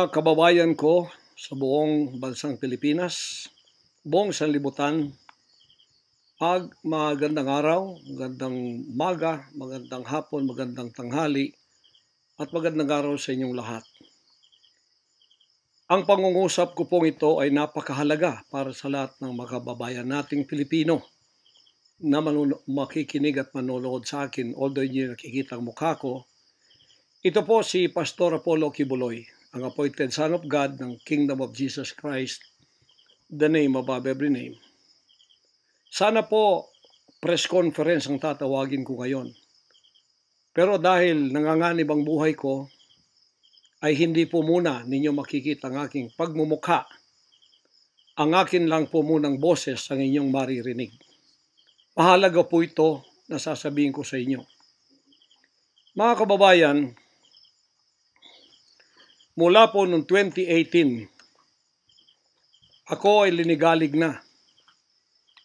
Mga kababayan ko sa buong bansang Pilipinas, buong sanlibutan, magandang araw, magandang umaga, magandang hapon, magandang tanghali, at magandang araw sa inyong lahat. Ang pangungusap ko pong ito ay napakahalaga para sa lahat ng mga kababayan nating Pilipino na makikinig at manonood sa akin, although hindi nakikita ang mukha ko. Ito po si Pastor Apollo Kibuloy, ang appointed Son of God ng Kingdom of Jesus Christ, the name above every name. Sana po press conference ang tatawagin ko ngayon. Pero dahil nanganganib ang buhay ko, ay hindi po muna ninyo makikita ang aking pagmumukha. Ang akin lang po munang boses ang inyong maririnig. Mahalaga po ito na sasabihin ko sa inyo. Mga kababayan, mula po noong 2018, ako ay linigalig na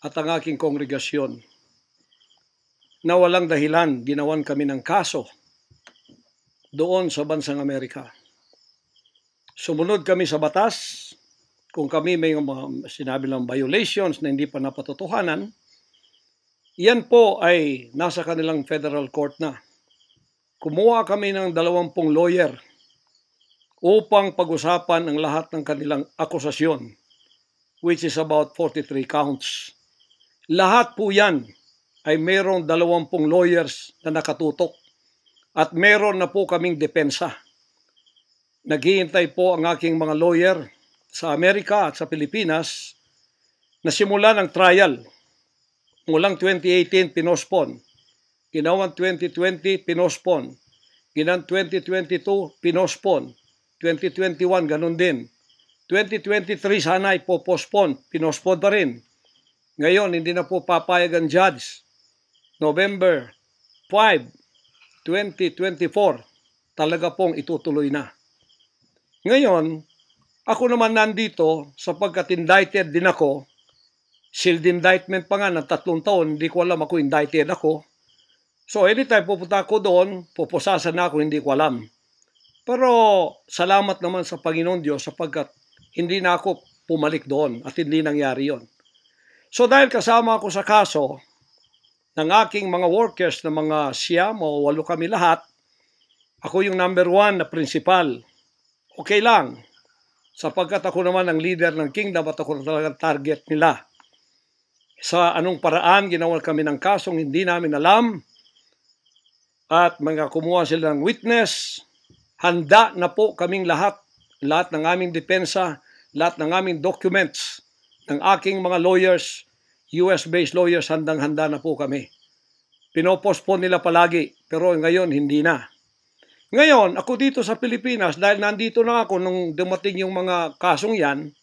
at ang aking kongregasyon na walang dahilan ginawan kami ng kaso doon sa bansang Amerika. Sumunod kami sa batas. Kung kami may mga sinabi ng violations na hindi pa napatotohanan, yan po ay nasa kanilang federal court na. Kumuha kami ng 20 lawyer upang pag-usapan ang lahat ng kanilang akusasyon, which is about 43 counts. Lahat po yan ay mayroong 20 lawyers na nakatutok at meron na po kaming depensa. Naghihintay po ang aking mga lawyer sa Amerika at sa Pilipinas na simulan ang trial. Mulang 2018, pinospon. Ginawang 2020, pinospon. Ginawang 2022, pinospon. 2021, ganun din. 2023, sana ay po-postpone. Pinospone pa rin. Ngayon, hindi na po papayag ang judge. November 5, 2024, talaga pong itutuloy na. Ngayon, ako naman nandito sapagkat indicted din ako. Sealed indictment pa nga ng 3 taon, hindi ko alam ako indicted ako. So anytime pupunta ako doon, pupusasan na ako, hindi ko alam. Pero salamat naman sa Panginoon Diyos sapagkat hindi na ako pumalik doon at hindi nangyari yon. So dahil kasama ako sa kaso ng aking mga workers na mga 9 o 8 kami lahat, ako yung number 1 na principal. Okay lang, sapagkat ako naman ang leader ng kingdom at ako talagang target nila. Sa anong paraan ginawa kami ng kasong hindi namin alam at mga kumuha sila ng witness. Handa na po kaming lahat ng aming depensa, lahat ng aming documents, ng aking mga lawyers, US-based lawyers, handang-handa na po kami. Pinopostpone nila palagi, pero ngayon hindi na. Ngayon, ako dito sa Pilipinas, dahil nandito na ako nung dumating yung mga kasong yan,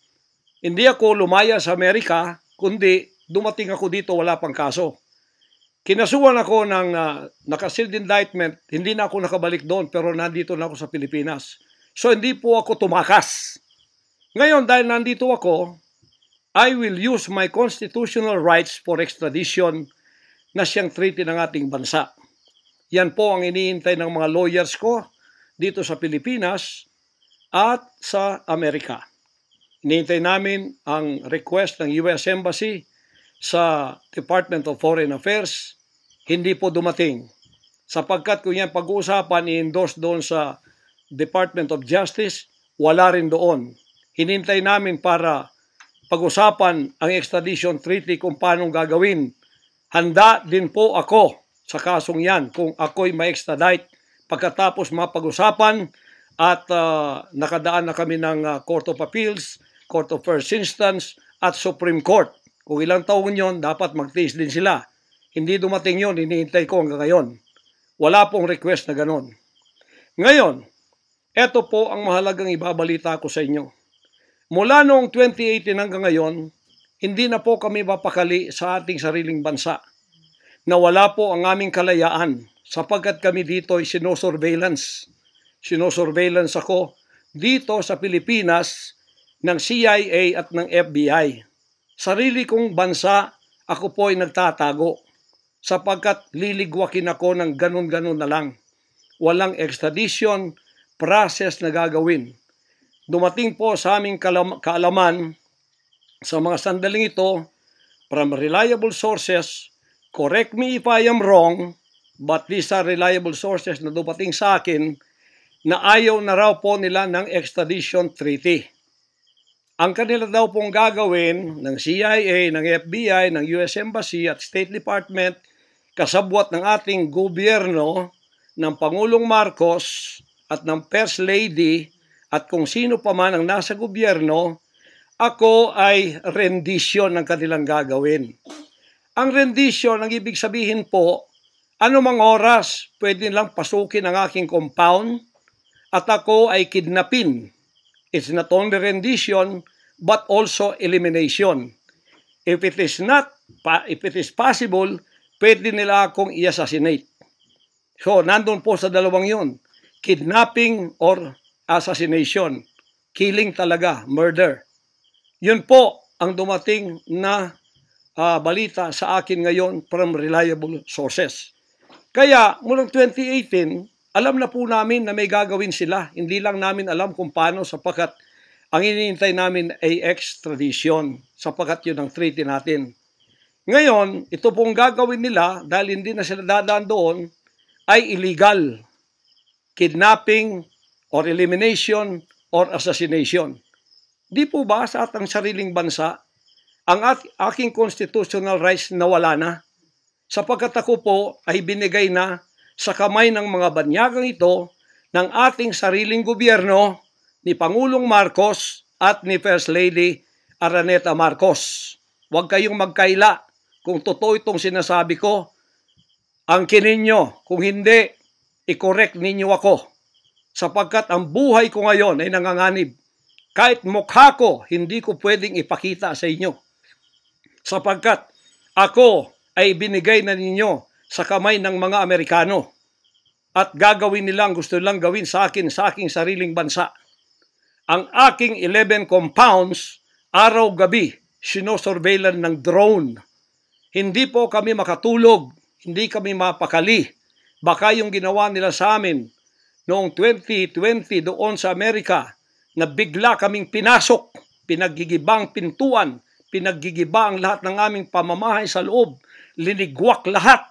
hindi ako lumaya sa Amerika, kundi dumating ako dito, wala pang kaso. Kinasuhan ako ng naka-sealed indictment, hindi na ako nakabalik doon pero nandito na ako sa Pilipinas. So hindi po ako tumakas. Ngayon dahil nandito ako, I will use my constitutional rights for extradition na siyang treaty ng ating bansa. Yan po ang iniintay ng mga lawyers ko dito sa Pilipinas at sa Amerika. Iniintay namin ang request ng US Embassy sa Department of Foreign Affairs, hindi po dumating. Sapagkat kung yan pag-uusapan, i-endorse doon sa Department of Justice, wala rin doon. Hinintay namin para pag-usapan ang extradition treaty kung paano gagawin. Handa din po ako sa kasong yan kung ako'y ma-extradite pagkatapos mapag-usapan at nakadaan na kami ng Court of Appeals, Court of First Instance at Supreme Court. Kung ilang taon yon, dapat magtiis din sila. Hindi dumating yon, hinihintay ko hanggang ngayon. Wala pong request na ganon. Ngayon, eto po ang mahalagang ibabalita ko sa inyo. Mula noong 2018 hanggang ngayon, hindi na po kami mapakali sa ating sariling bansa. Nawala po ang aming kalayaan sapagkat kami dito ay sinosurveillance. Sinosurveillance ako dito sa Pilipinas ng CIA at ng FBI. Sarili kong bansa, ako po ay nagtatago sapagkat liligwakin ako ng ganun-ganun na lang. Walang extradition process na gagawin. dumating po sa aming kaalaman sa mga sandaling ito from reliable sources. Correct me if I am wrong, but these are reliable sources na dumating sa akin na ayaw na raw po nila ng extradition treaty. Ang kanila daw pong gagawin ng CIA, ng FBI, ng US Embassy at State Department, kasabwat ng ating gobyerno, ng Pangulong Marcos at ng First Lady at kung sino pa man ang nasa gobyerno, ako ay rendition ng kanilang gagawin. Ang rendition, ang ibig sabihin po, anumang oras pwede lang pasukin ang aking compound at ako ay kidnapin. It's not only rendition, but also elimination. If it is possible, pwede nila akong i-assassinate. So, nandun po sa dalawang yun. Kidnapping or assassination. Killing talaga, murder. Yun po ang dumating na balita sa akin ngayon from reliable sources. Kaya, mulang 2018, alam na po namin na may gagawin sila. Hindi lang namin alam kung paano sapagkat ang hinihintay namin ay extradition sapagkat yun ang treaty natin. Ngayon, ito pong gagawin nila dahil hindi na sila dadaan doon ay illegal. Kidnapping or elimination or assassination. Di po ba sa atang sariling bansa ang aking constitutional rights nawala na? Sapagkat ako po ay binigay na sa kamay ng mga banyagang ito ng ating sariling gobyerno ni Pangulong Marcos at ni First Lady Araneta Marcos. Huwag kayong magkaila kung totoo itong sinasabi ko. Angkinin nyo, kung hindi, i-correct ninyo ako. Sapagkat ang buhay ko ngayon ay nanganganib. Kahit mukha ko, hindi ko pwedeng ipakita sa inyo. Sapagkat ako ay binigay na ninyo sa kamay ng mga Amerikano at gagawin nilang gusto lang gawin sa akin sa aking sariling bansa. Ang aking 11 compounds, araw-gabi, sinosurveillan ng drone. Hindi po kami makatulog, hindi kami mapakali. Baka yung ginawa nila sa amin noong 2020 doon sa Amerika na bigla kaming pinasok, pinaggigibang pintuan, pinaggigiba ang lahat ng aming pamamahay sa loob, linigwak lahat,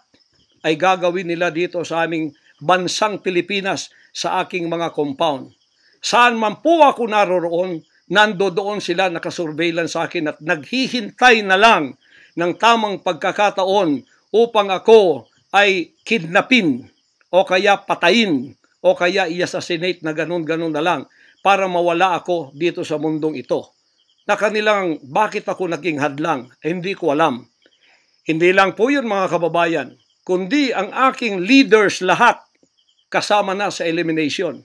ay gagawin nila dito sa aming bansang Pilipinas sa aking mga compound. Saan man po ako naroroon, nandoon sila nakasurveillance sa akin at naghihintay na lang ng tamang pagkakataon upang ako ay kidnapin o kaya patayin o kaya i-assassinate na ganun-ganun na lang para mawala ako dito sa mundong ito. Na kanilang bakit ako naging hadlang, hindi ko alam. Hindi lang po yun mga kababayan, kundi ang aking leaders lahat kasama na sa elimination.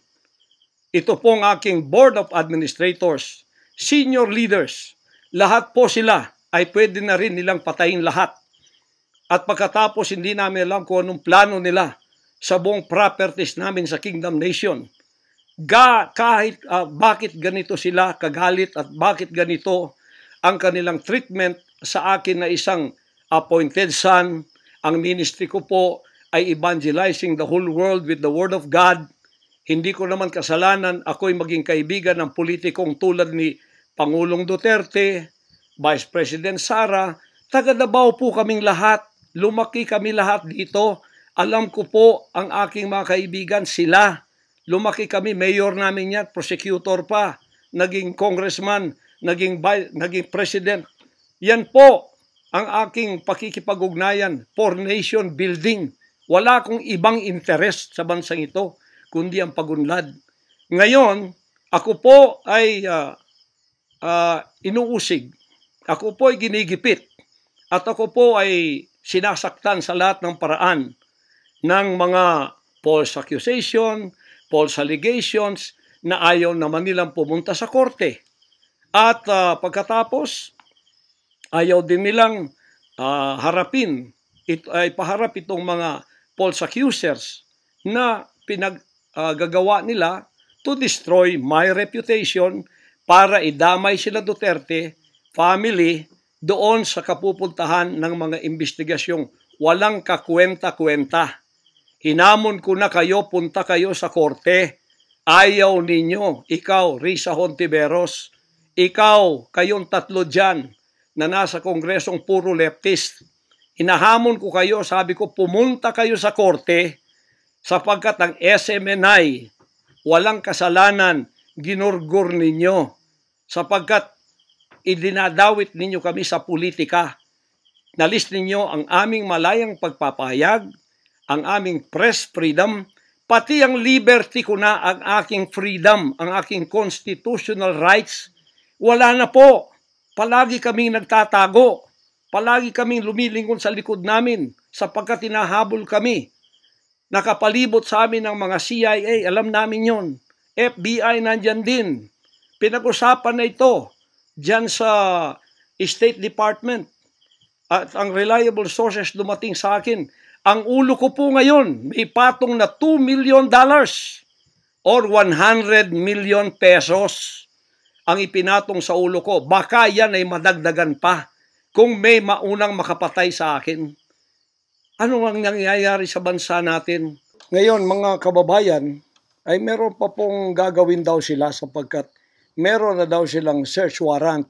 Ito pong aking Board of Administrators, senior leaders, lahat po sila ay pwede na rin nilang patayin lahat. At pagkatapos hindi namin alam kung anong plano nila sa buong properties namin sa Kingdom Nation. Kahit bakit ganito sila kagalit at bakit ganito ang kanilang treatment sa akin na isang appointed son. Ang ministry ko po ay evangelizing the whole world with the Word of God. Hindi ko naman kasalanan ako'y maging kaibigan ng politikong tulad ni Pangulong Duterte, Vice President Sara. Taga Davao po kaming lahat. Lumaki kami lahat dito. Alam ko po ang aking mga kaibigan, sila. Lumaki kami, mayor namin yan, prosecutor pa, naging congressman, naging president. Yan po ang aking pakikipag-ugnayan for nation building. Wala akong ibang interest sa bansang ito, kundi ang pagunlad. Ngayon, ako po ay inuusig. Ako po ay ginigipit. At ako po ay sinasaktan sa lahat ng paraan ng mga false accusation, false allegations na ayaw naman nilang pumunta sa korte. At pagkatapos, ayaw din nilang paharap itong mga false accusers na pinaggagawa nila to destroy my reputation para idamay sila Duterte family doon sa kapupuntahan ng mga investigasyong walang kakwenta-kwenta. Hinamon ko na kayo, punta kayo sa korte. Ayaw ninyo, ikaw, Risa Hontiveros, ikaw, kayong tatlo dyan na nasa kongresong puro leftist. Hinahamon ko kayo, sabi ko, pumunta kayo sa korte sapagkat ang SMNI, walang kasalanan, ginurgur ninyo sapagkat idinadawit ninyo kami sa politika. Nalis ninyo ang aming malayang pagpapahayag, ang aming press freedom, pati ang liberty ko na, ang aking freedom, ang aking constitutional rights. Wala na po. Palagi kaming nagtatago. Palagi kaming lumilingon sa likod namin sapagkat hinahabol kami. Nakapalibot sa amin ng mga CIA, alam namin yon. FBI nandyan din. Pinag-usapan na ito dyan sa State Department. At ang reliable sources dumating sa akin. Ang ulo ko po ngayon, may patong na $2 million or 100 million pesos ang ipinatong sa ulo ko. Baka yan ay madagdagan pa kung may maunang makapatay sa akin. Ano ang nangyayari sa bansa natin? Ngayon, mga kababayan, ay meron pa pong gagawin daw sila sapagkat meron na daw silang search warrant.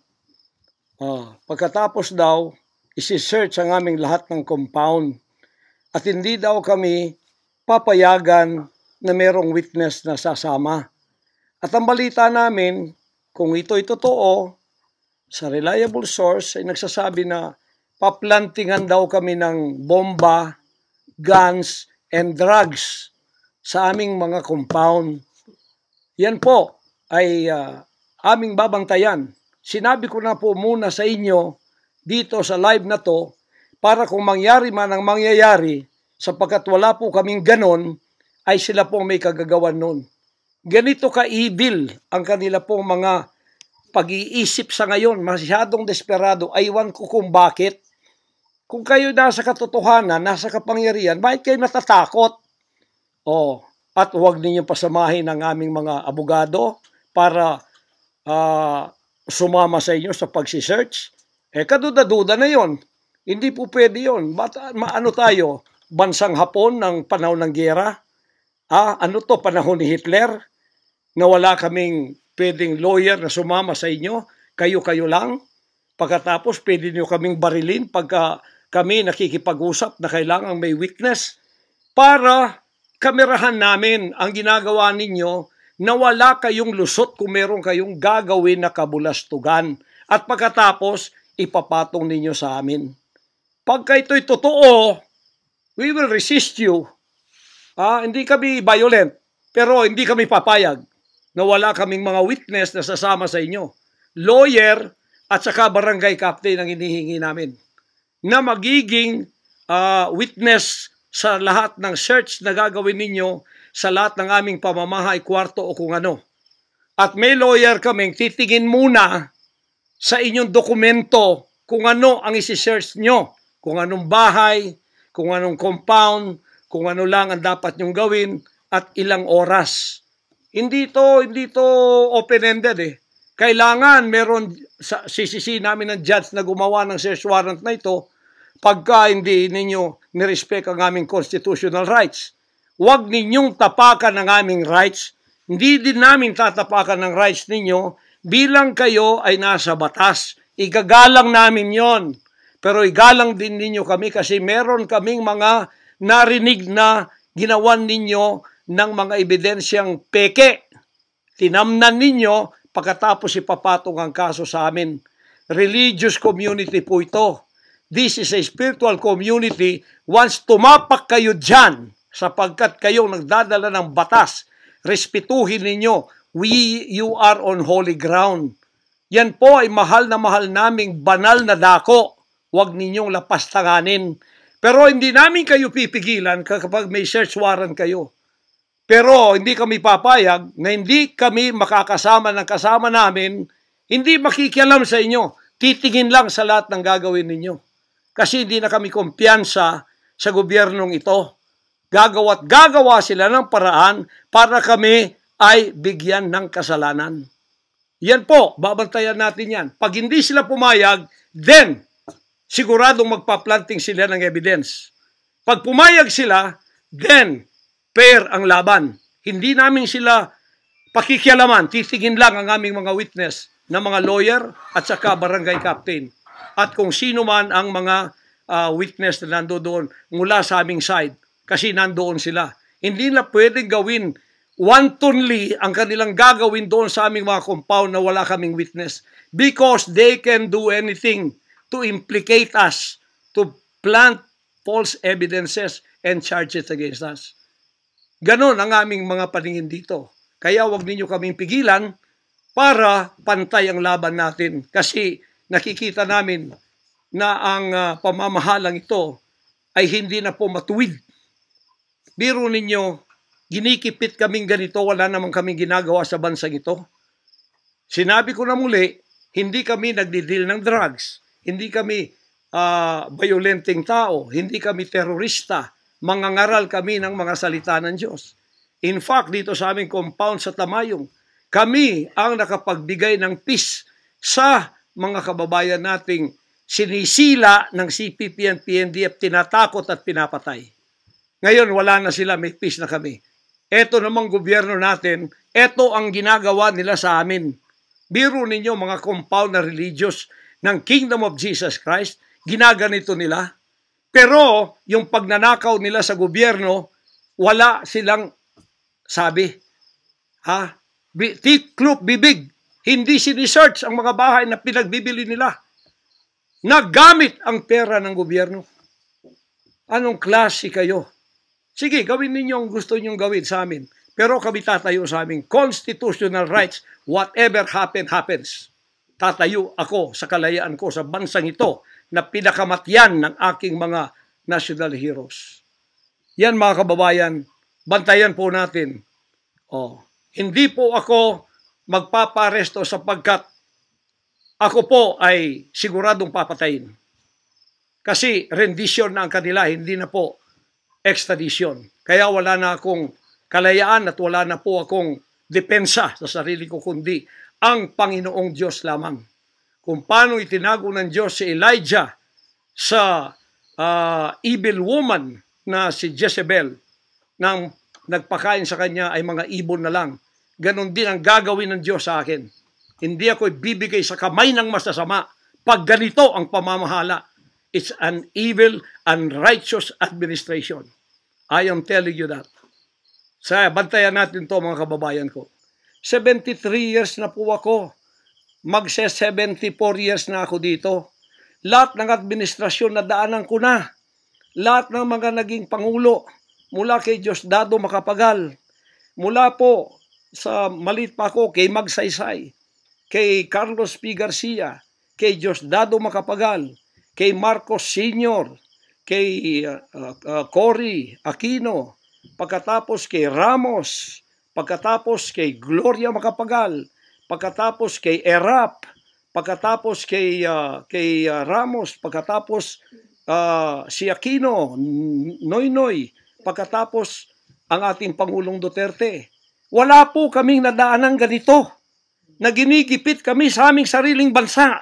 Pagkatapos daw, isi-search ang aming lahat ng compound. At hindi daw kami papayagan na merong witness na sasama. At ang balita namin, kung ito'y totoo, sa reliable source ay nagsasabi na paplantingan daw kami ng bomba, guns, and drugs sa aming mga compound. Yan po ay aming babantayan. Sinabi ko na po muna sa inyo dito sa live na to, para kung mangyari man ang mangyayari, sapagkat wala po kaming ganon, ay sila pong may kagagawan nun. Ganito ka-evil ang kanila pong mga pag-iisip sa ngayon, masyadong desperado, aywan ko kung bakit. Kung kayo nasa katotohanan, nasa kapangyarihan, bakit kayo natatakot? At huwag ninyong pasamahin ang aming mga abogado para sumama sa inyo sa pagsisearch. Kaduda-duda na yon. Hindi po pwede yun. Ano tayo? Bansang Hapon ng panahon ng giyera? Ano to? Panahon ni Hitler? Na wala kaming pwedeng lawyer na sumama sa inyo? Kayo-kayo lang? Pagkatapos, pwede nyo kaming barilin pagka kami nakikipag-usap na kailangan may witness para kamerahan namin ang ginagawa ninyo na wala kayong lusot kung meron kayong gagawin na kabulastugan. At pagkatapos, ipapatong ninyo sa amin. Pagka ito'y totoo, we will resist you. Hindi kami violent, pero hindi kami papayag na wala kaming mga witness na sasama sa inyo. Lawyer at saka barangay captain ang hinihingi namin na magiging witness sa lahat ng search na gagawin ninyo sa lahat ng aming pamamahay, kwarto o kung ano. At may lawyer kaming titingin muna sa inyong dokumento kung ano ang isi-search nyo. Kung anong bahay, kung anong compound, kung ano lang ang dapat nyong gawin, at ilang oras. Hindi to open-ended . Kailangan meron, sisisi namin ng judge na gumawa ng search warrant na ito pagka hindi ninyo nirespect ang aming constitutional rights. Huwag ninyong tapakan ang aming rights. Hindi din namin tatapakan ng rights ninyo bilang kayo ay nasa batas. Igagalang namin yon. Pero igalang din ninyo kami kasi meron kaming mga narinig na ginawan ninyo ng mga ebidensyang peke. Tinamnan ninyo pagkatapos ipapatong ang kaso sa amin. Religious community po ito. This is a spiritual community. Once tumapak kayo dyan, sapagkat kayong nagdadala ng batas, respetuhin ninyo. You are on holy ground. Yan po ay mahal naming banal na dako. Huwag ninyong lapastanganin. Pero hindi namin kayo pipigilan kapag may search warrant kayo. Pero hindi kami papayag na hindi kami makakasama ng kasama namin, hindi makikialam sa inyo. Titingin lang sa lahat ng gagawin ninyo. Kasi hindi na kami kumpiyansa sa gobyernong ito. Gagawa sila ng paraan para kami ay bigyan ng kasalanan. Yan po, babantayan natin yan. Pag hindi sila pumayag, then siguradong magpa-planting sila ng evidence. Pag pumayag sila, then fair ang laban. Hindi namin sila pakikialaman, titingin lang ang aming mga witness na mga lawyer at saka barangay captain. At kung sino man ang mga witness na nandoon mula sa aming side, kasi nandoon sila. Hindi na pwedeng gawin wantonly ang kanilang gagawin doon sa aming mga compound na wala kaming witness, because they can do anything to implicate us, to plant false evidences and charges against us. Ganon ang aming mga paningin dito. Kaya wag ninyo kaming pigilan para pantay ang laban natin, kasi nakikita namin na ang pamamahalang ito ay hindi na po matuwid. Biro ninyo, ginikipit kaming ganito, wala namang kaming ginagawa sa bansang ito. Sinabi ko na muli, hindi kami nagdi-deal ng drugs, hindi kami violenting tao, hindi kami terorista, mangangaral kami ng mga salita ng Diyos. In fact, dito sa aming compound sa Tamayong, kami ang nakapagbigay ng peace sa mga kababayan nating sinisila ng CPP and PNDF, tinatakot at pinapatay. Ngayon, wala na sila, may peace na kami. Ito namang gobyerno natin, ito ang ginagawa nila sa amin. Biro ninyo mga compound na religious ng Kingdom of Jesus Christ, ginaganito nila. Pero yung pagnanakaw nila sa gobyerno, wala silang sabi. Tiklop bibig. Hindi sinisearch ang mga bahay na pinagbibili nila. Nagamit ang pera ng gobyerno. Anong klase kayo? Sige, gawin ninyo ang gusto ninyong gawin sa amin. Pero kami tatayo sa aming constitutional rights. Whatever happens. Tatayo ako sa kalayaan ko sa bansang ito na pinakamatyan ng aking mga national heroes. Yan mga kababayan, bantayan po natin. Hindi po ako magpaparesto sapagkat ako po ay siguradong papatayin. Kasi rendition na ang kanila, hindi na po extradition. Kaya wala na akong kalayaan at wala na po akong depensa sa sarili ko, kundi ang Panginoong Diyos lamang. Kung paano itinago ng Diyos si Elijah sa evil woman na si Jezebel, nang nagpakain sa kanya ay mga ibon na lang. Ganon din ang gagawin ng Diyos sa akin. Hindi ako ibibigay sa kamay ng masasama pag ganito ang pamamahala. It's an evil, unrighteous administration. I am telling you that. Bantayan natin to mga kababayan ko. 73 years na po ako. Magse-74 years na ako dito. Lahat ng administrasyon na daanan ko na. Lahat ng mga naging pangulo. Mula kay Diosdado Macapagal. Mula po sa maliit pa ako kay Magsaysay. Kay Carlos P. Garcia, kay Diosdado Macapagal, kay Marcos Sr., kay Cory Aquino, pagkatapos kay Ramos, pagkatapos kay Gloria Macapagal, pagkatapos kay Erap, pagkatapos kay Ramos, pagkatapos si Aquino, Noynoy, pagkatapos ang ating Pangulong Duterte. Wala po kaming nadaanan ganito, na ginigipit kami sa aming sariling bansa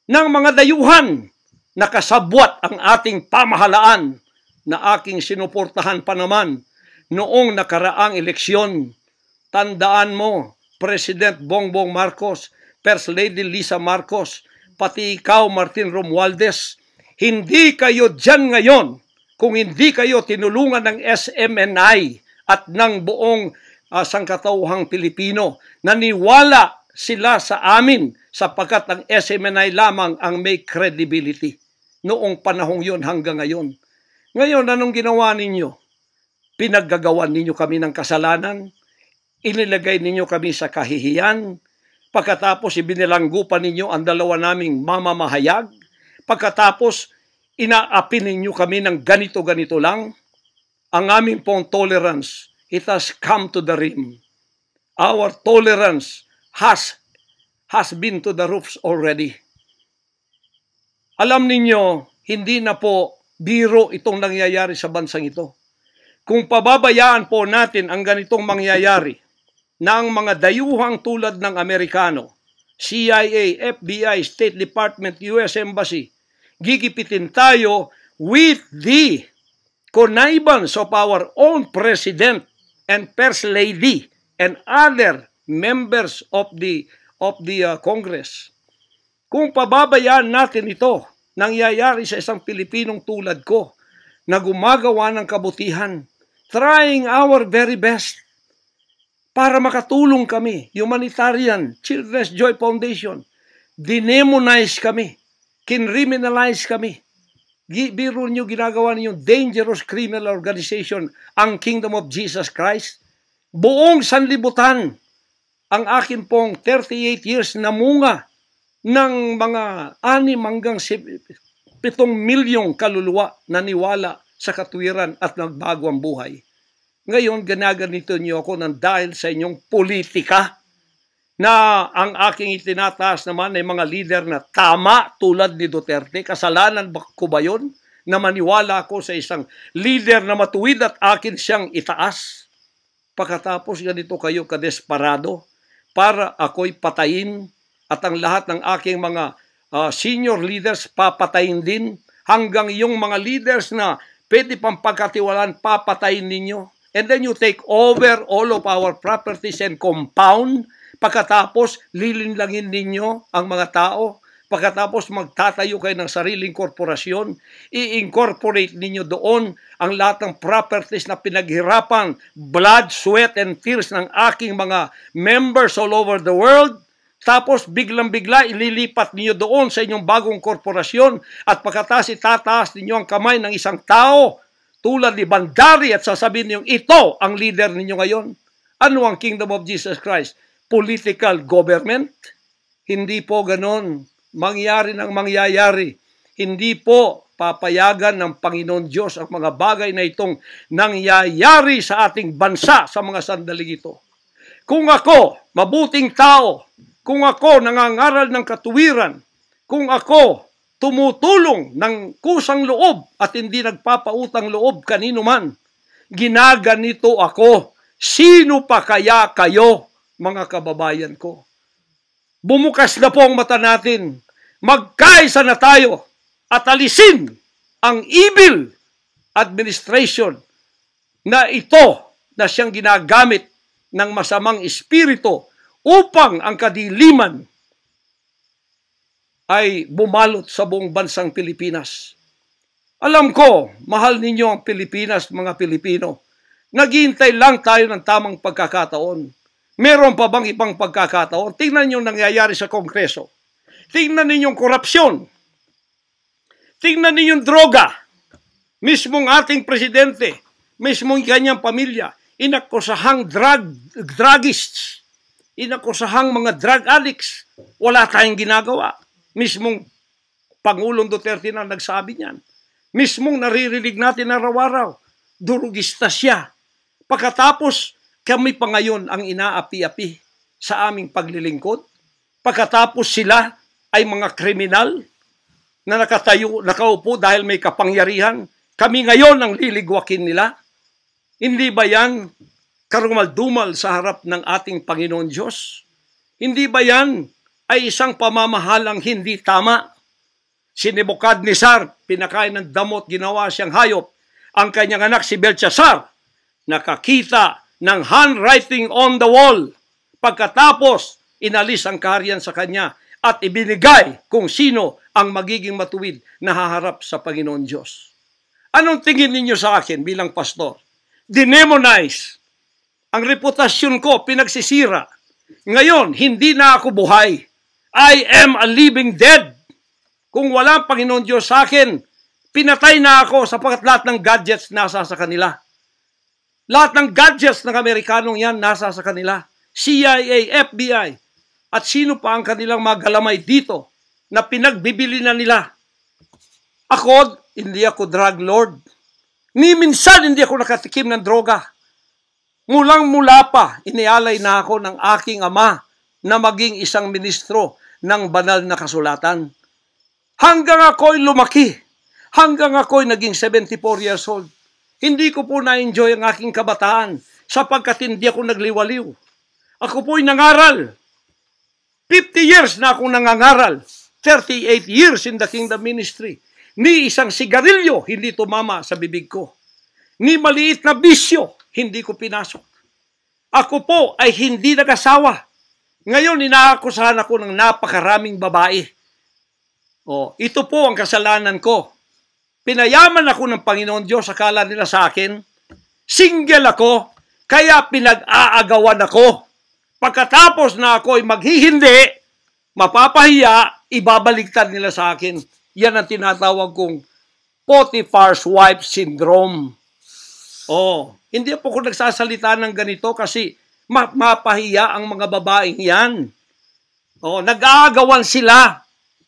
ng mga dayuhan na kasabwat ang ating pamahalaan na aking sinuportahan pa naman noong nakaraang eleksyon. Tandaan mo, President Bongbong Marcos, First Lady Lisa Marcos, pati ikaw Martin Romualdez, hindi kayo dyan ngayon kung hindi kayo tinulungan ng SMNI at ng buong sangkatauhang Pilipino. Naniwala sila sa amin sapagkat ang SMNI lamang ang may credibility noong panahong yon hanggang ngayon. Ngayon, anong ginawa ninyo? Pinaggagawan ninyo kami ng kasalanan, inilagay ninyo kami sa kahihiyan, pagkatapos ibinilanggo pa ninyo ang dalawa naming mamamahayag, pagkatapos inaapi ninyo kami ng ganito-ganito lang. Ang aming pong tolerance, it has come to the rim. Our tolerance has been to the roofs already. Alam ninyo, hindi na po biro itong nangyayari sa bansang ito. Kung pababayaan po natin ang ganitong mangyayari ng mga dayuhang tulad ng Amerikano, CIA, FBI, State Department, US Embassy, gigipitin tayo with the connivance of our own President and First Lady and other members of the Congress. Kung pababayaan natin ito, nangyayari sa isang Pilipinong tulad ko na gumagawa ng kabutihan, trying our very best para makatulong kami, humanitarian, Children's Joy Foundation, dinemonize kami, kinriminalize kami. Biro nyo, ginagawa ninyo dangerous criminal organization ang Kingdom of Jesus Christ. Buong sanlibutan, ang akin pong 38 years na munga ng mga 6 hanggang 7 milyong kaluluwa na niwala sa katwiran at nagbago ang buhay. Ngayon, ganaganito niyo ako ng dahil sa inyong politika na ang aking itinataas naman ay mga leader na tama tulad ni Duterte. Kasalanan ko ba yun na maniwala ako sa isang leader na matuwid at akin siyang itaas? Pagkatapos ganito kayo kadesperado para ako'y patayin at ang lahat ng aking mga senior leaders papatayin din hanggang yung mga leaders na pwede pang pagkatiwalaan papatayin ninyo. And then you take over all of our properties and compound. Pagkatapos lilinlangin ninyo ang mga tao. Pagkatapos magtatayo kayo ng sariling korporasyon, i-incorporate ninyo doon ang lahat ng properties na pinaghirapan, blood, sweat, and tears ng aking mga members all over the world. Tapos biglang-bigla ililipat ninyo doon sa inyong bagong korporasyon at pagkatapos itataas ninyo ang kamay ng isang tao tulad ni Bandari at sasabihin niyo, ito ang leader ninyo ngayon. Ano ang Kingdom of Jesus Christ? Political government? Hindi po ganon. Mangyari ng mangyayari. Hindi po papayagan ng Panginoon Diyos ang mga bagay na itong nangyayari sa ating bansa sa mga sandaling ito. Kung ako, mabuting tao, kung ako nangangaral ng katuwiran, kung ako tumutulong ng kusang loob at hindi nagpapautang loob kanino man, ginaganito ako. Sino pa kaya kayo, mga kababayan ko? Bumukas na po ang mata natin. Magkaisa na tayo at alisin ang evil administration na ito na siyang ginagamit ng masamang espiritu upang ang kadiliman ay bumalot sa buong bansang Pilipinas. Alam ko, mahal ninyo ang Pilipinas, mga Pilipino. Naghihintay lang tayo ng tamang pagkakataon. Meron pa bang ibang pagkakataon? Tingnan niyo nangyayari sa Kongreso. Tingnan ninyong korupsyon. Tingnan ninyong droga. Mismong ating presidente, mismong kanyang pamilya, inakusahang druggists, inakusahang mga drug addicts. Wala tayong ginagawa. Mismong Pangulong Duterte na nagsabi niyan. Mismong naririnig natin araw-araw, durugista siya. Pagkatapos, kami pa ngayon ang inaapi-api sa aming paglilingkod. Pagkatapos sila ay mga kriminal na nakaupo dahil may kapangyarihan. Kami ngayon ang liligwakin nila. Hindi ba yan karumal-dumal sa harap ng ating Panginoon Diyos? Hindi ba yan ay isang pamamahalang hindi tama? Si Nebukadnezar, pinakain ng damot, ginawa siyang hayop. Ang kanyang anak si Belshazzar, nakakita ng handwriting on the wall. Pagkatapos, inalis ang kaharian sa kanya at ibinigay kung sino ang magiging matuwid na haharap sa Panginoon Diyos. Anong tingin ninyo sa akin bilang pastor? Dinemonize. Ang reputasyon ko pinagsisira. Ngayon, hindi na ako buhay. I am a living dead. Kung walang Panginoon Diyos sa akin, pinatay na ako sapagkat lahat ng gadgets nasa sa kanila. Lahat ng gadgets ng Amerikanong yan nasa sa kanila. CIA, FBI, at sino pa ang kanilang mga galamay dito na pinagbibili na nila. Ako, hindi ako drug lord. Ni minsan hindi ako nakatikim ng droga. Mulang-mula pa, inialay na ako ng aking ama na maging isang ministro ng banal na kasulatan. Hanggang ako'y lumaki, hanggang ako'y naging 74 years old, hindi ko po na-enjoy ang aking kabataan sapagkat hindi ako nagliwaliw. Ako po'y nangaral. 50 years na akong nangangaral. 38 years in the kingdom ministry. Ni isang sigarilyo hindi tumama sa bibig ko. Ni maliit na bisyo hindi ko pinasok. Ako po ay hindi nag-asawa. Ngayon, inaakusahan ako ng napakaraming babae. Ito po ang kasalanan ko. Pinayaman ako ng Panginoon Diyos, akala nila sa akin. Single ako, kaya pinag-aagawan ako. Pagkatapos na ako ay maghihindi, mapapahiya, ibabaligtad nila sa akin. Yan ang tinatawag kong Potiphar's wife syndrome. Hindi po ako nagsasalita ng ganito kasi mapahiya ang mga babaeng yan. Nag-aagawan sila.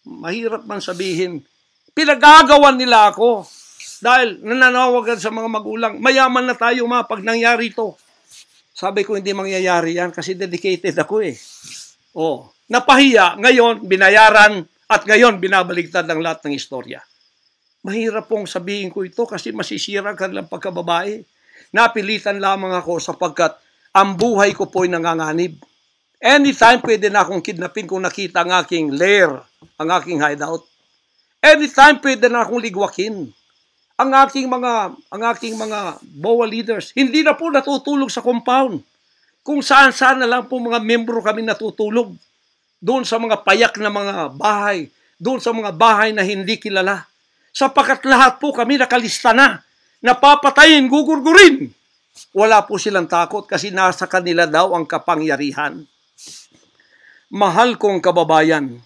Mahirap man sabihin. Pinag-aagawan nila ako. Dahil nananawagan sa mga magulang, mayaman na tayo pag nangyari ito. Sabi ko, hindi mangyayari yan kasi dedicated ako eh. Napahiya, ngayon binayaran at ngayon binabaligtad ang lahat ng istorya. Mahirap pong sabihin ko ito kasi masisira ang kanilang pagkababae. Napilitan lamang ako sapagkat ang buhay ko po'y nanganganib. Anytime pwede na akong kidnapin kung nakita ang aking lair, ang aking hideout. Anytime pwede na akong ligwakin. Ang aking mga BOA leaders, hindi na po natutulog sa compound. Kung saan-saan na lang po mga membro kami natutulog. Doon sa mga payak na mga bahay, doon sa mga bahay na hindi kilala. Sapagkat lahat po kami nakalista na. Napapatayin, gugurgurin. Wala po silang takot kasi nasa kanila daw ang kapangyarihan. Mahal kong kababayan,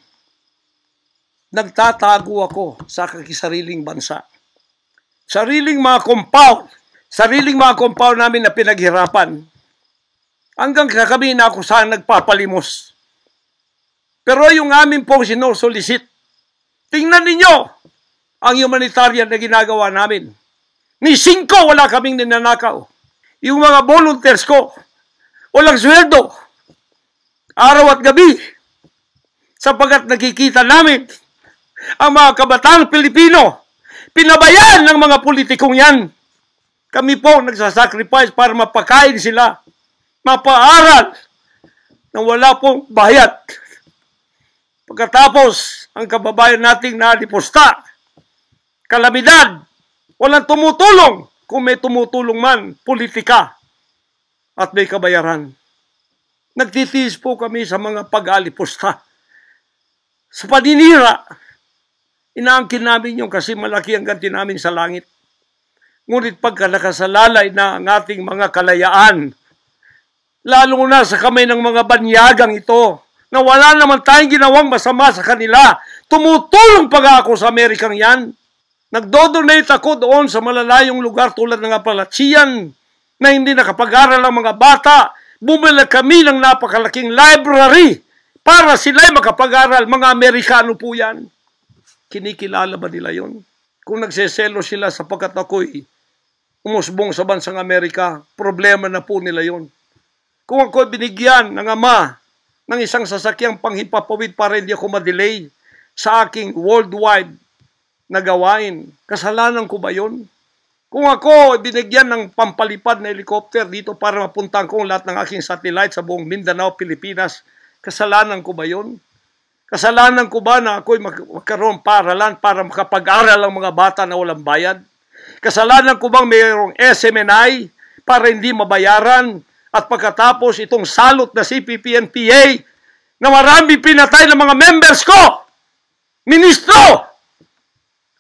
nagtatago ako sa kakisariling bansa. Sariling mga compound namin na pinaghirapan. Hanggang kami na ako saan nagpapalimos. Pero yung amin pong sinusulisit, tingnan ninyo ang humanitarian na ginagawa namin. Ni 5 wala kaming ninanakaw. Yung mga volunteers ko, walang sweldo. Araw at gabi. Sapagat nakikita namin ang mga kabataang Pilipino, pinabayaan ng mga politikong yan. Kami po nagsasacrifice para mapakain sila, mapaaral, nang wala pong bayad. Pagkatapos, ang kababayan nating nalipusta, kalamidad, walang tumutulong. Kung may tumutulong man, politika at may kabayaran. Nagtitiis po kami sa mga pag-alipusta. Sa paninira, inaangkin namin yung kasi malaki ang ganti namin sa langit. Ngunit pagka nakasalalay na ang ating mga kalayaan, lalo na sa kamay ng mga banyagang ito, na wala naman tayong ginawang masama sa kanila, tumutulong pa ako sa Amerikang yan. Nagdodonate ako doon sa malalayong lugar tulad ng Apalachian na hindi nakapag-aral ang mga bata. Bumili kami ng napakalaking library para sila'y makapag-aral. Mga Amerikano po yan. Kinikilala ba nila yon? Kung nagseselo sila sapagkat ako'y umusbong sa bansang Amerika, problema na po nila yon. Kung ako'y binigyan ng ama ng isang sasakyang panghimpapawid para hindi ako ma-delay sa aking worldwide na gawain, kasalanan ko ba yun? Kung ako binigyan ng pampalipad na helicopter dito para mapuntahan ko lahat ng aking satellite sa buong Mindanao, Pilipinas, kasalanan ko ba yun? Kasalanan ko ba na ako'y magkaroon paralan para makapag-aral ang mga bata na walang bayad? Kasalanan ko bang mayroong SMNI para hindi mabayaran? At pagkatapos itong salot na CPP-NPA na marami pinatay ng mga members ko, ministro,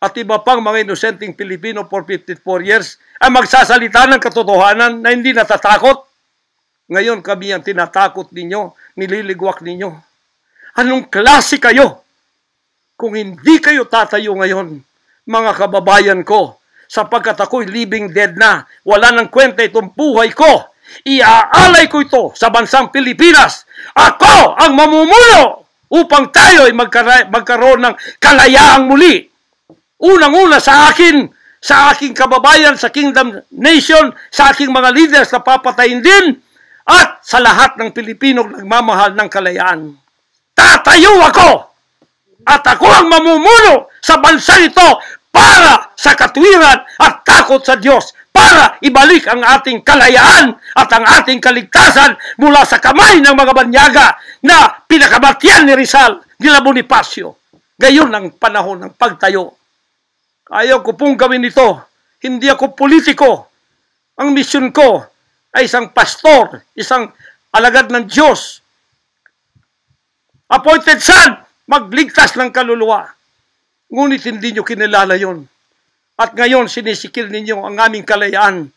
at iba pang mga inosenteng Pilipino for 54 years ay magsasalita ng katotohanan na hindi natatakot. Ngayon kami ang tinatakot ninyo, nililigwak ninyo. Anong klase kayo? Kung hindi kayo tatayo ngayon, mga kababayan ko, sapagkat ako'y living dead na, wala nang kwenta itong buhay ko, iaalay ko ito sa bansang Pilipinas. Ako ang mamumuno upang tayo ay magkaroon ng kalayaang muli. Unang-una sa akin, sa aking kababayan, sa Kingdom Nation, sa aking mga leaders na papatayin din, at sa lahat ng Pilipino nagmamahal ng kalayaan. Tatayo ako! At ako ang mamumuno sa bansa ito para sa katwiran at takot sa Diyos, para ibalik ang ating kalayaan at ang ating kaligtasan mula sa kamay ng mga banyaga na pinakabatyan ni Rizal, nila Bonifacio. Gayon ang panahon ng pagtayo. Ayaw ko pong gawin ito. Hindi ako politiko. Ang misyon ko ay isang pastor, isang alagad ng Diyos. Appointed son, magligtas ng kaluluwa. Ngunit hindi nyo kinilala yon. At ngayon, sinisikil ninyo ang aming kalayaan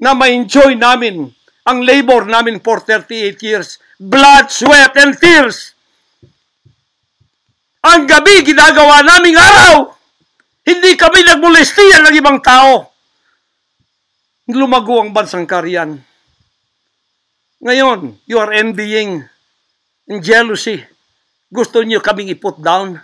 na ma-enjoy namin ang labor namin for 38 years. Blood, sweat, and tears. Ang gabi, ginagawa naming araw. Hindi kami nagmolestiyan ng ibang tao. Lumago ang bansang Korean. Ngayon, you are envying and jealousy. Gusto niyo kaming i-put down.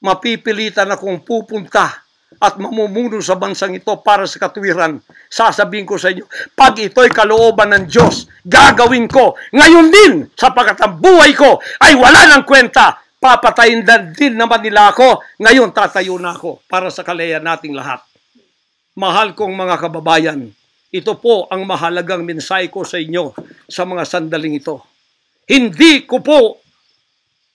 Mapipilitan akong pupunta at mamumuno sa bansang ito para sa katuwiran. Sasabihin ko sa inyo, pag ito'y kalooban ng Diyos, gagawin ko. Ngayon din, sapagkat ang buhay ko ay wala ng kwenta. Papatayin din naman nila ako. Ngayon, tatayo na ako para sa kalayan nating lahat. Mahal kong mga kababayan, ito po ang mahalagang mensahe ko sa inyo sa mga sandaling ito. Hindi ko po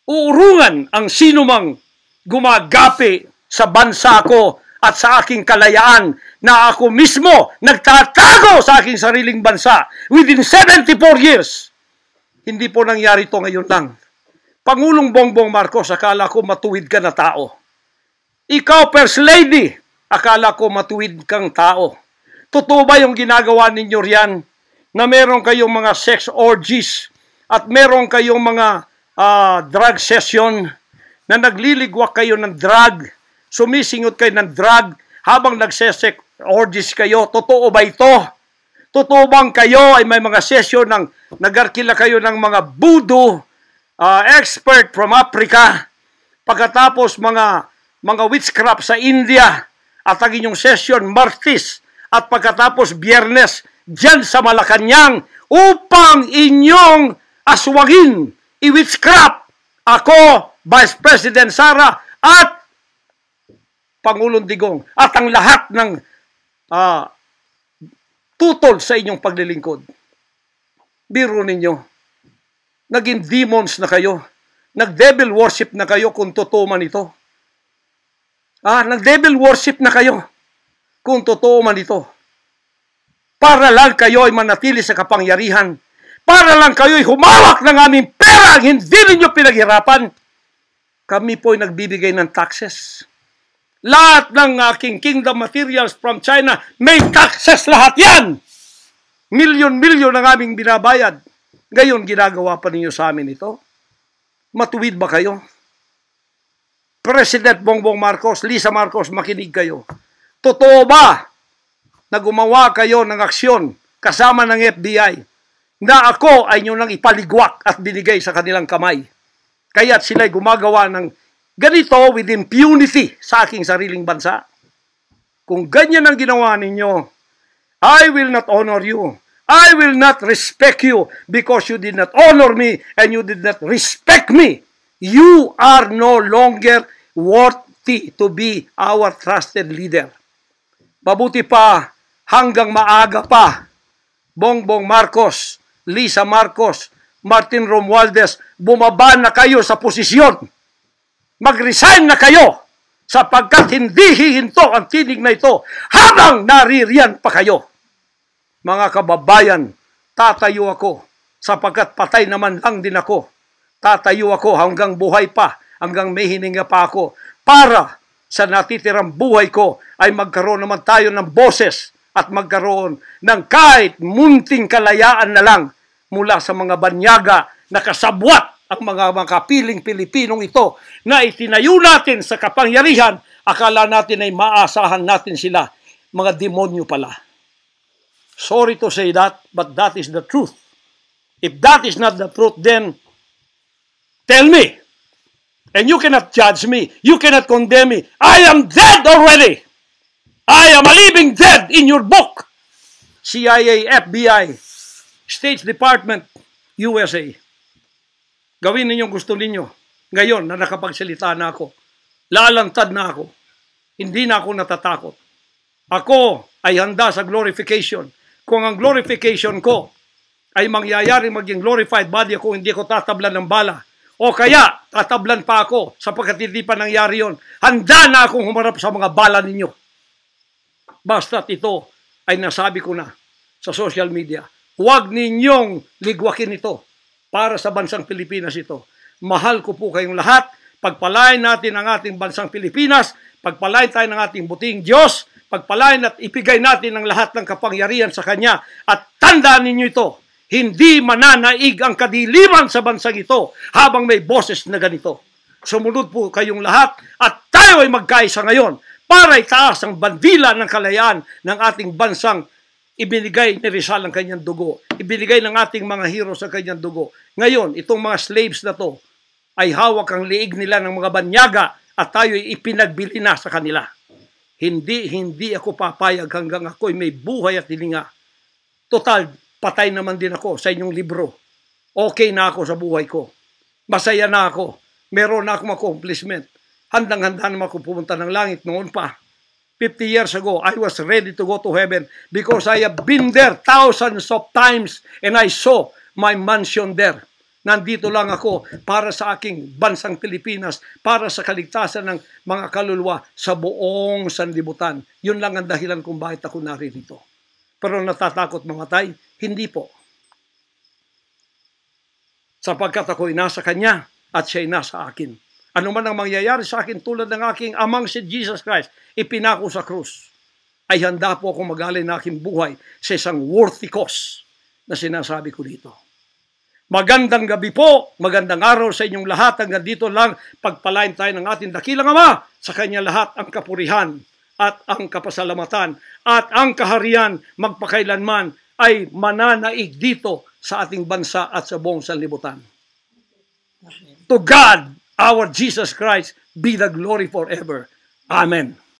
uurungan ang sinumang gumagapi sa bansa ko at sa aking kalayaan na ako mismo nagtatago sa aking sariling bansa within 74 years. Hindi po nangyari ito ngayon lang. Pangulong Bongbong Marcos, akala ko matuwid ka na tao. Ikaw, First Lady, akala ko matuwid kang tao. Totoo ba yung ginagawa ninyo riyan na meron kayong mga sex orgies at meron kayong mga drug session na nagliligwak kayo ng drug, sumisingot kayo ng drug habang nagsesex orgies kayo? Totoo ba ito? Totoo bang kayo ay may mga session ng nagarkila kayo ng mga voodoo expert from Africa, pagkatapos mga witchcraft sa India at ang inyong session Martes at pagkatapos Biyernes dyan sa Malacanang upang inyong aswagin i-witchcraft ako, Vice President Sara at Pangulong Digong at ang lahat ng tutol sa inyong paglilingkod. Biro ninyo, naging demons na kayo, nag-devil worship na kayo kung totoo man ito. Nag-devil worship na kayo kung totoo man ito. Para lang kayo ay manatili sa kapangyarihan. Para lang kayo ay humawak ng aming pera, hindi ninyo pinaghirapan. Kami po ay nagbibigay ng taxes. Lahat ng aking kingdom materials from China, may taxes lahat yan. Milyon-milyon ang aming binabayad. Ngayon, ginagawa pa ninyo sa amin ito? Matuwid ba kayo? President Bongbong Marcos, Lisa Marcos, makinig kayo. Totoo ba na gumawa kayo ng aksyon kasama ng FBI na ako ay nyo nang ipaligwak at binigay sa kanilang kamay? Kaya't sila'y gumagawa ng ganito with impunity sa aking sariling bansa. Kung ganyan ang ginawa ninyo, I will not honor you. I will not respect you because you did not honor me and you did not respect me. You are no longer worthy to be our trusted leader. Mabuti pa, hanggang maaga pa, Bongbong Marcos, Lisa Marcos, Martin Romualdez, bumaba na kayo sa posisyon. Mag-resign na kayo sapagkat hindi hihinto ang tinig na ito habang naririyan pa kayo. Mga kababayan, tatayo ako sapagkat patay naman lang din ako. Tatayo ako hanggang buhay pa, hanggang may hininga pa ako para sa natitirang buhay ko ay magkaroon naman tayo ng boses at magkaroon ng kahit munting kalayaan na lang mula sa mga banyaga na kasabwat ang mga makapiling Pilipinong ito na itinayo natin sa kapangyarihan. Akala natin ay maasahan natin sila. Mga demonyo pala. Sorry to say that, but that is the truth. If that is not the truth, then tell me. And you cannot judge me. You cannot condemn me. I am dead already. I am a living dead in your book. CIA, FBI, State Department, USA. Gawin ninyong gusto ninyo. Ngayon na nakapagsalita na ako, lalantad na ako. Hindi na ako natatakot. Ako ay handa sa glorification. Kung ang glorification ko ay mangyayari maging glorified body ako, hindi ko tatablan ng bala. O kaya, tatablan pa ako sapagkat hindi pa nangyari yon. Handa na akong humarap sa mga bala ninyo. Basta't ito ay nasabi ko na sa social media. Huwag ninyong ligwakin ito para sa bansang Pilipinas ito. Mahal ko po kayong lahat. Pagpalain natin ang ating bansang Pilipinas. Pagpalain tayo ng ating buting Diyos. Pagpalain at ipigay natin ang lahat ng kapangyarihan sa Kanya. At tandaan ninyo ito, hindi mananaig ang kadiliman sa bansang ito habang may boses na ganito. Sumunod po kayong lahat at tayo ay magkaisa ngayon para itaas ang bandila ng kalayaan ng ating bansang ibinigay ni Rizal ang kanyang dugo. Ibinigay ng ating mga heroes ang kanyang dugo. Ngayon, itong mga slaves na to ay hawak ang liig nila ng mga banyaga at tayo ay ipinagbili na sa kanila. Hindi ako papayag hanggang ako'y may buhay at hilinga. Total, patay naman din ako sa inyong libro. Okay na ako sa buhay ko. Masaya na ako. Meron na akong accomplishment. Handang-handa naman ako pumunta ng langit noon pa. 50 years ago, I was ready to go to heaven because I have been there thousands of times and I saw my mansion there. Nandito lang ako para sa aking bansang Pilipinas, para sa kaligtasan ng mga kaluluwa sa buong sanlibutan. Yun lang ang dahilan kung bakit ako narito. Pero natatakot mamatay? Hindi po. Sapagkat ako'y nasa Kanya at siya'y nasa akin. Ano man ang mangyayari sa akin tulad ng aking amang si Jesus Christ, ipinako sa krus, ay handa po akong mag-alay ng aking buhay sa isang worthy cause na sinasabi ko dito. Magandang gabi po, magandang araw sa inyong lahat. Hanggang dito lang, pagpalain tayo ng ating dakilang Ama. Sa Kanya lahat ang kapurihan at ang kapasalamatan at ang kaharian magpakailanman ay mananaig dito sa ating bansa at sa buong sanlibutan. To God, our Jesus Christ, be the glory forever. Amen.